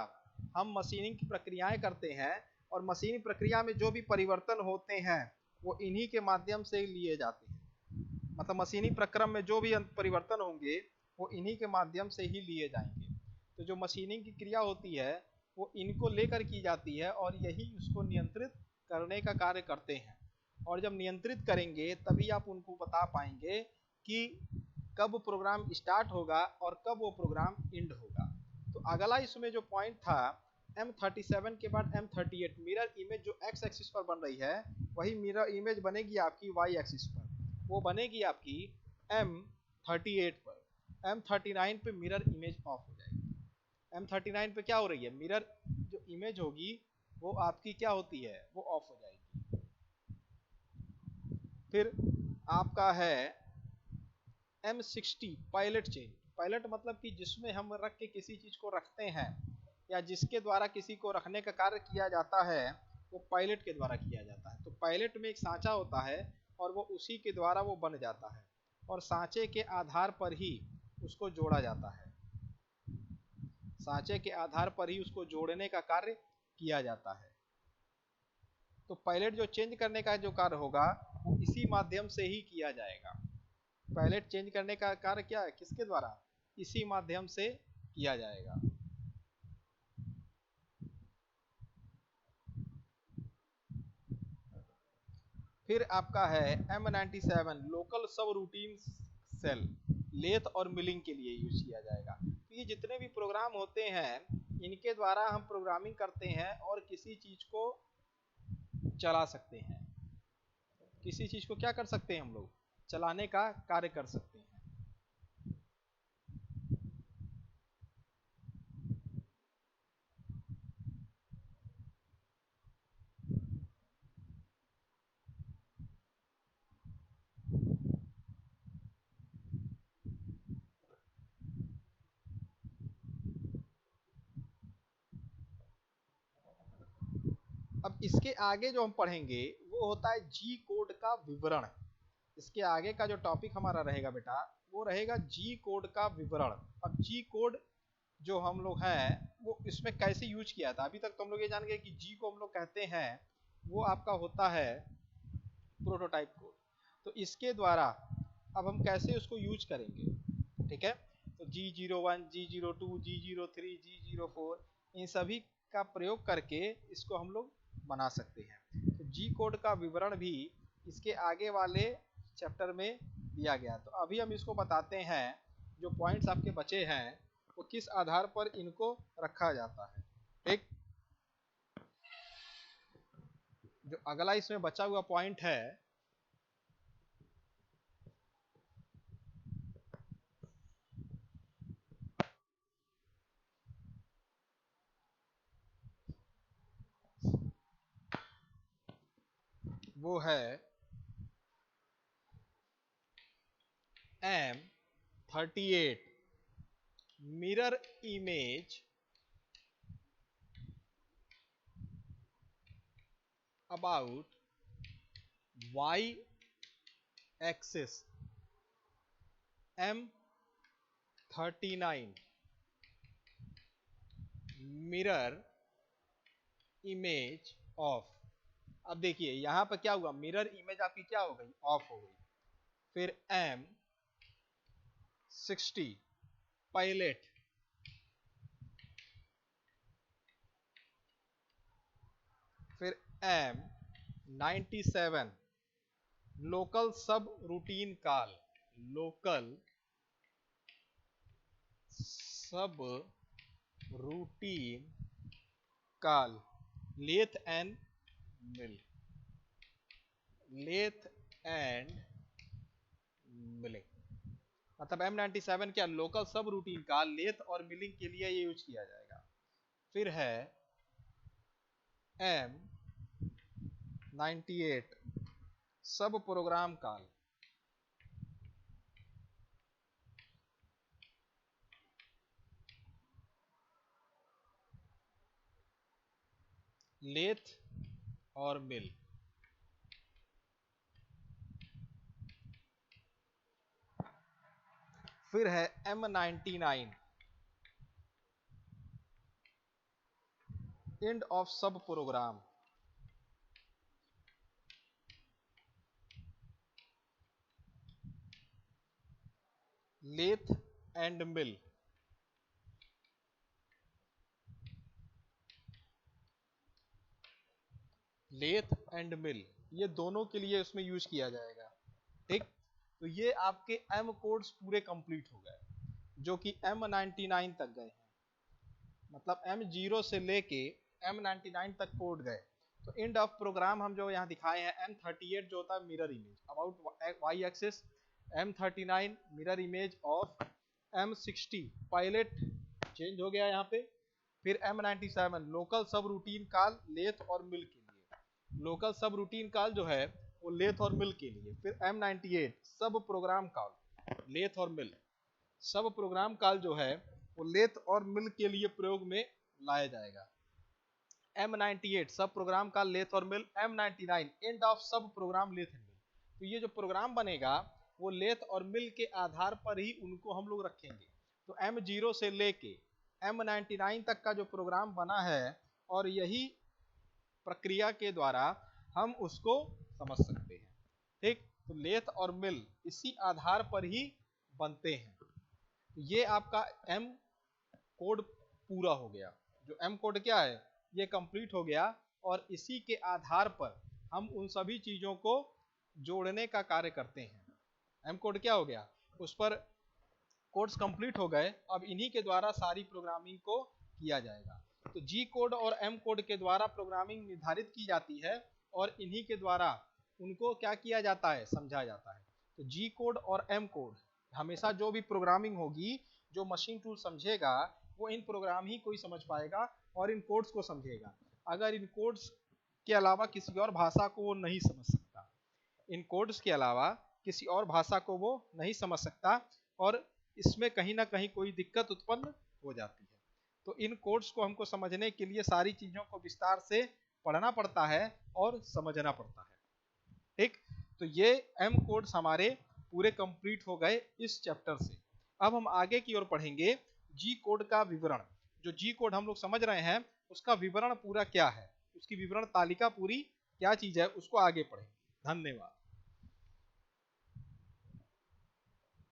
हम मशीनिंग की प्रक्रियाएं करते हैं और मशीनिंग प्रक्रिया में जो भी परिवर्तन होते हैं वो इन्हीं के माध्यम से लिए जाते हैं। मतलब मशीनिंग प्रक्रम में जो भी परिवर्तन होंगे वो इन्हीं के माध्यम से ही लिए जाएंगे। तो जो मशीनिंग की क्रिया होती है वो इनको लेकर की जाती है और यही उसको नियंत्रित करने का कार्य करते हैं। और जब नियंत्रित करेंगे तभी आप उनको बता पाएंगे कि कब प्रोग्राम स्टार्ट होगा और कब वो प्रोग्राम एंड होगा। तो अगला इसमें जो पॉइंट था M37 के बाद M38 मिरर इमेज जो x एक्सिस पर बन रही है वही मिरर इमेज बनेगी आपकी y एक्सिस पर, वो बनेगी आपकी M38 पर। M39 पे मिरर इमेज ऑफ हो जाएगी। M39 पे क्या हो रही है, मिरर जो इमेज होगी वो आपकी क्या होती है, वो ऑफ हो जाएगी। फिर आपका है M60 पायलट चेंज, पायलट मतलब कि जिसमें हम रख के किसी चीज को रखते हैं या जिसके द्वारा किसी को रखने का कार्य किया जाता है वो पायलट के द्वारा किया जाता है। तो पायलट में एक सांचा होता है और वो उसी के द्वारा वो बन जाता है और सांचे के आधार पर ही उसको जोड़ा जाता है, सांचे के आधार पर ही उसको जोड़ने का कार्य किया जाता है। तो पायलट जो चेंज करने का जो कार्य होगा वो इसी माध्यम से ही किया जाएगा। पायलट चेंज करने का कार्य क्या है, किसके द्वारा, इसी माध्यम से किया जाएगा। फिर आपका है M97 लोकल सब रूटीन सेल, लेथ और मिलिंग के लिए यूज किया जाएगा। तो ये जितने भी प्रोग्राम होते हैं इनके द्वारा हम प्रोग्रामिंग करते हैं और किसी चीज को चला सकते हैं, किसी चीज को क्या कर सकते हैं हम लोग, चलाने का कार्य कर सकते हैं। अब इसके आगे जो हम पढ़ेंगे वो होता है जी कोड का विवरण। इसके आगे का जो टॉपिक हमारा रहेगा बेटा वो रहेगा जी कोड का विवरण। अब जी कोड जो हम लोग हैं वो इसमें कैसे यूज किया था, अभी तक तो हम लोग ये जान गए कि जी को हम लोग कहते हैं वो आपका होता है प्रोटोटाइप कोड। तो इसके द्वारा अब हम कैसे उसको यूज करेंगे, ठीक है। तो G01, G02, G03, G04 इन सभी का प्रयोग करके इसको हम लोग बना सकते हैं। तो जी कोड का विवरण भी इसके आगे वाले चैप्टर में दिया गया। तो अभी हम इसको बताते हैं जो पॉइंट्स आपके बचे हैं वो किस आधार पर इनको रखा जाता है, ठीक। जो अगला इसमें बचा हुआ पॉइंट है वो है M38 mirror image about y axis। M39 mirror image of. अब देखिए यहां पर क्या हुआ, मिरर इमेज आपकी क्या हो गई, ऑफ हो गई। फिर M60 पायलट, फिर M97 local subroutine call, local subroutine call, lathe and mill, lathe and milling. मतलब M97 क्या, local subroutine call lathe और मिलिंग के लिए ये यूज किया जाएगा। फिर है M98 सब प्रोग्राम कॉल, लेथ और मिल। फिर है M99 end of subprogram, lathe and mill. Lathe and mill ये दोनों के लिए उसमें यूज किया जाएगा, ठीक। तो ये आपके M कोड्स पूरे कंप्लीट हो गए जो कि M99 तक गए हैं, मतलब M0 से लेके M99 तक कोड गए। तो एंड ऑफ प्रोग्राम हम जो यहाँ दिखाए हैं M38 जो होता है mirror image about Y axis, M39 mirror image off, M60 pilot change हो गया यहाँ पे, फिर M97 local subroutine call lathe और मिल के लिए, लोकल सब रूटीन कॉल जो है वो लेथ और मिल के लिए, फिर M98 सब प्रोग्राम कॉल लेथ और मिल, सब प्रोग्राम कॉल जो है वो लेथ और मिल के लिए प्रयोग में लाया जाएगा। M98 सब प्रोग्राम कॉल लेथ और मिल। M99 end of subprogram lathe and मिल। तो ये जो प्रोग्राम बनेगा वो लेथ और मिल के आधार पर ही उनको हम लोग रखेंगे। तो M0 से लेके M99 तक का जो प्रोग्राम बना है और यही प्रक्रिया के द्वारा हम उसको समझ सकते हैं। ठीक, तो लेथ और मिल इसी आधार पर ही बनते हैं। तो ये आपका एम कोड पूरा हो गया। जो एम कोड क्या है, ये कंप्लीट हो गया और इसी के आधार पर हम उन सभी चीजों को जोड़ने का कार्य करते हैं। एम कोड क्या हो गया, उस पर कोड्स कंप्लीट हो गए, अब इन्हीं के द्वारा सारी प्रोग्रामिंग को किया जाएगा। तो जी कोड और एम कोड के द्वारा प्रोग्रामिंग निर्धारित की जाती है और इन्हीं के द्वारा उनको क्या किया जाता है, समझा जाता है। तो जी कोड और एम कोड हमेशा जो भी प्रोग्रामिंग होगी, जो मशीन टूल समझेगा वो इन प्रोग्राम ही को ही समझ पाएगा और इन कोड्स को समझेगा। अगर इन कोड्स के अलावा किसी और भाषा को वो नहीं समझ सकता, इन कोड्स के अलावा किसी और भाषा को वो नहीं समझ सकता और इसमें कहीं ना कहीं कोई दिक्कत उत्पन्न हो जाती है। तो इन कोड्स को हमको समझने के लिए सारी चीजों को विस्तार से पढ़ना पड़ता है और समझना पड़ता है। ठीक, तो ये एम कोड्स हमारे पूरे कंप्लीट हो गए इस चैप्टर से। अब हम आगे की ओर पढ़ेंगे जी कोड का विवरण। जो जी कोड हम लोग समझ रहे हैं उसका विवरण पूरा क्या है, उसकी विवरण तालिका पूरी क्या चीज है, उसको आगे पढ़ेंगे। धन्यवाद।